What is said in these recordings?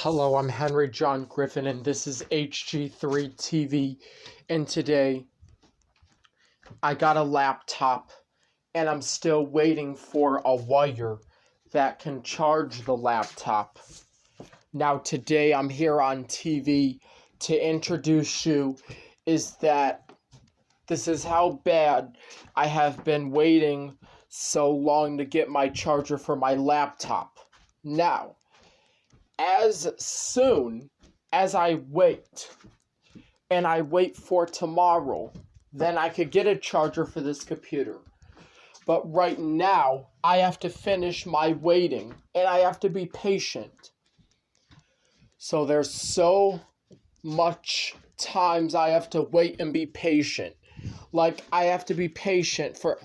Hello, I'm Henry John Griffin, and this is HG3 TV. And today, I got a laptop, and I'm still waiting for a wire that can charge the laptop. Now, today, I'm here on TV to introduce you is that this is how bad I have been waiting so long to get my charger for my laptop. Now, as soon as I wait, and I wait for tomorrow, then I could get a charger for this computer. But right now, I have to finish my waiting, and I have to be patient. So there's so much times I have to wait and be patient. Like, I have to be patient for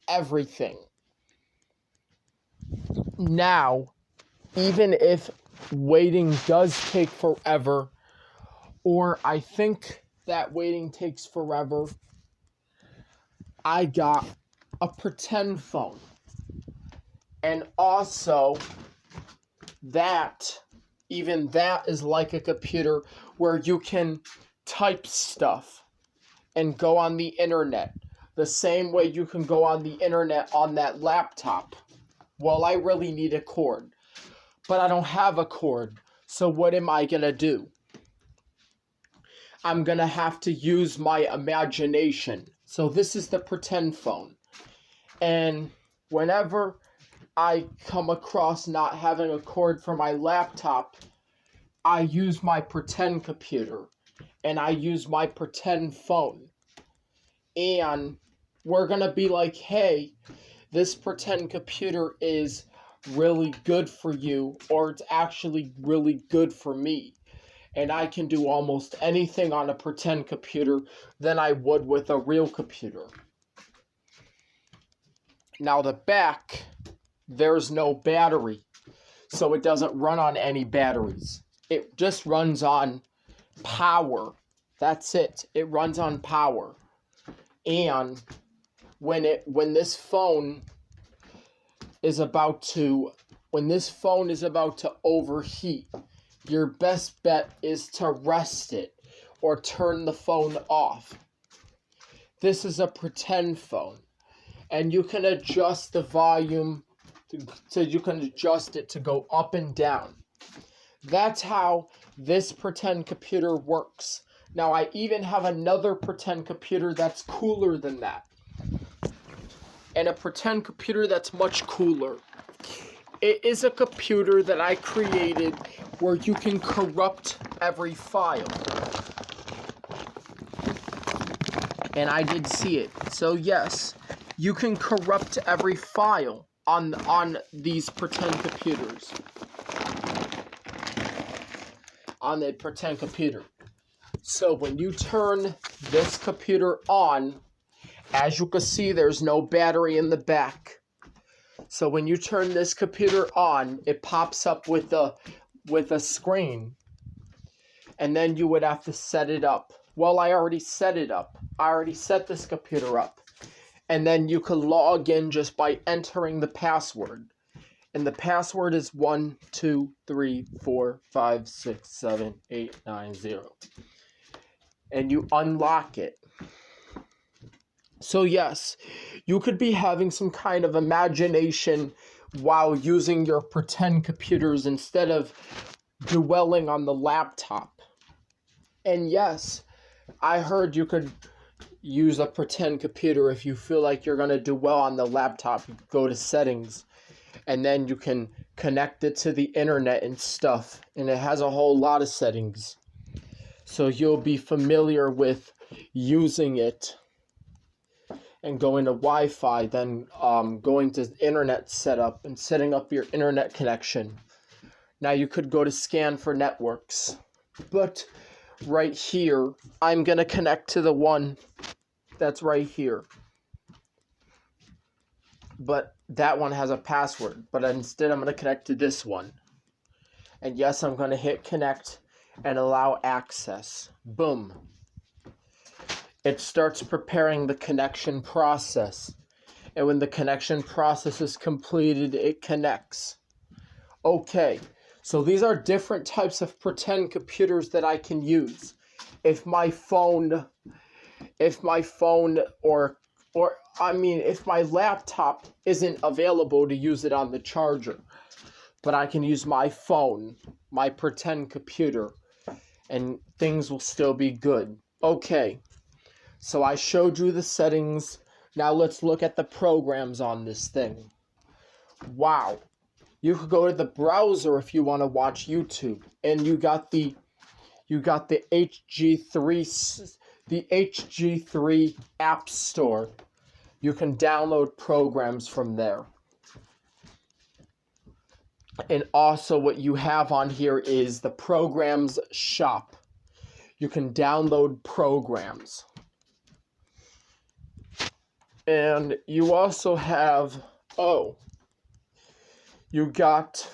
everything. Now, even if waiting does take forever, or I think that waiting takes forever, I got a pretend phone. And also, even that is like a computer where you can type stuff and go on the internet. The same way you can go on the internet on that laptop. Well, I really need a cord. But I don't have a cord, so what am I going to do? I'm going to have to use my imagination. So this is the pretend phone. And whenever I come across not having a cord for my laptop, I use my pretend computer. And I use my pretend phone. And we're going to be like, hey, this pretend computer is really good for you, or it's actually really good for me, and I can do almost anything on a pretend computer than I would with a real computer. Now the back, there's no battery, so it doesn't run on any batteries. It just runs on power. That's it. It runs on power. And when this phone is about to overheat, your best bet is to rest it or turn the phone off. This is a pretend phone, and you can adjust the volume so you can adjust it to go up and down. That's how this pretend computer works. Now, I even have another pretend computer that's cooler than that. And a pretend computer that's much cooler. It is a computer that I created where you can corrupt every file. And I did see it. So yes, you can corrupt every file on these pretend computers. On the pretend computer. So when you turn this computer on, as you can see, there's no battery in the back. So when you turn this computer on, it pops up with a screen. And then you would have to set it up. Well, I already set it up. I already set this computer up. And then you can log in just by entering the password. And the password is 1, 2, 3, 4, 5, 6, 7, 8, 9, 0. And you unlock it. So yes, you could be having some kind of imagination while using your pretend computers instead of dwelling on the laptop. And yes, I heard you could use a pretend computer if you feel like you're going to dwell on the laptop. You go to settings, and then you can connect it to the internet and stuff. And it has a whole lot of settings. So you'll be familiar with using it. And going to Wi-Fi, then going to internet setup and setting up your internet connection. Now you could go to scan for networks. But right here, I'm going to connect to the one that's right here. But that one has a password. But instead, I'm going to connect to this one. And yes, I'm going to hit connect and allow access. Boom. It starts preparing the connection process. And when the connection process is completed, it connects. Okay, So these are different types of pretend computers that I can use. If my phone if my laptop isn't available to use it on the charger, but I can use my phone, my pretend computer, and things will still be good. Okay, so I showed you the settings. Now let's look at the programs on this thing. Wow. You could go to the browser if you want to watch YouTube, and you got the HG3 App Store. You can download programs from there. And also what you have on here is the Programs Shop. You can download programs. And you also have, you got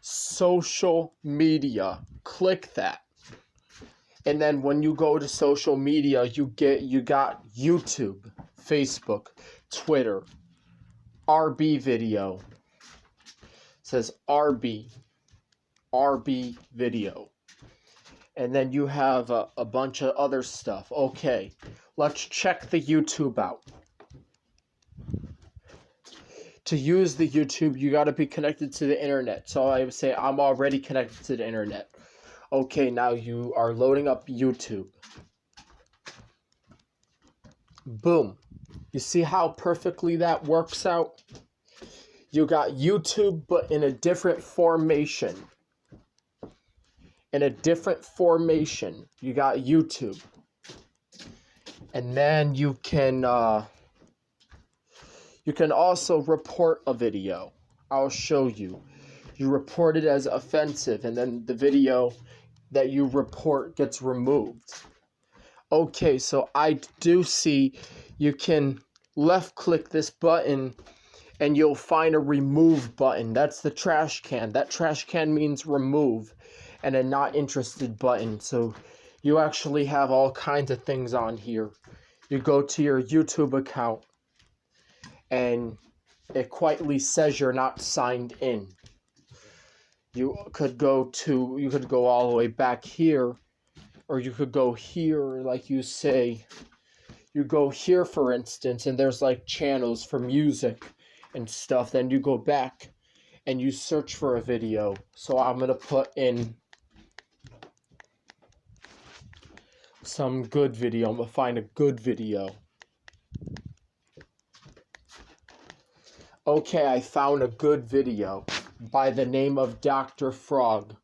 social media. Click that. And then when you go to social media, you got YouTube, Facebook, Twitter, RB video. It says RB video. And then you have a bunch of other stuff. Okay, let's check the YouTube out. To use the YouTube, you got to be connected to the internet. So I would say I'm already connected to the internet. Okay, now you are loading up YouTube. Boom. You see how perfectly that works out? You got YouTube, but in a different formation. In a different formation, you got YouTube. And then you can also report a video. I'll show you. You report it as offensive, and then the video that you report gets removed. Okay, so I do see you can left click this button and you'll find a remove button. That's the trash can. That trash can means remove, and a not interested button. So you actually have all kinds of things on here. You go to your YouTube account and it quietly says you're not signed in. You could go all the way back here, or you could go here, like you say. You go here, for instance, and there's like channels for music and stuff. Then you go back and you search for a video. So I'm going to put in some good video. I'm going to find a good video. Okay, I found a good video by the name of Dr. Frog.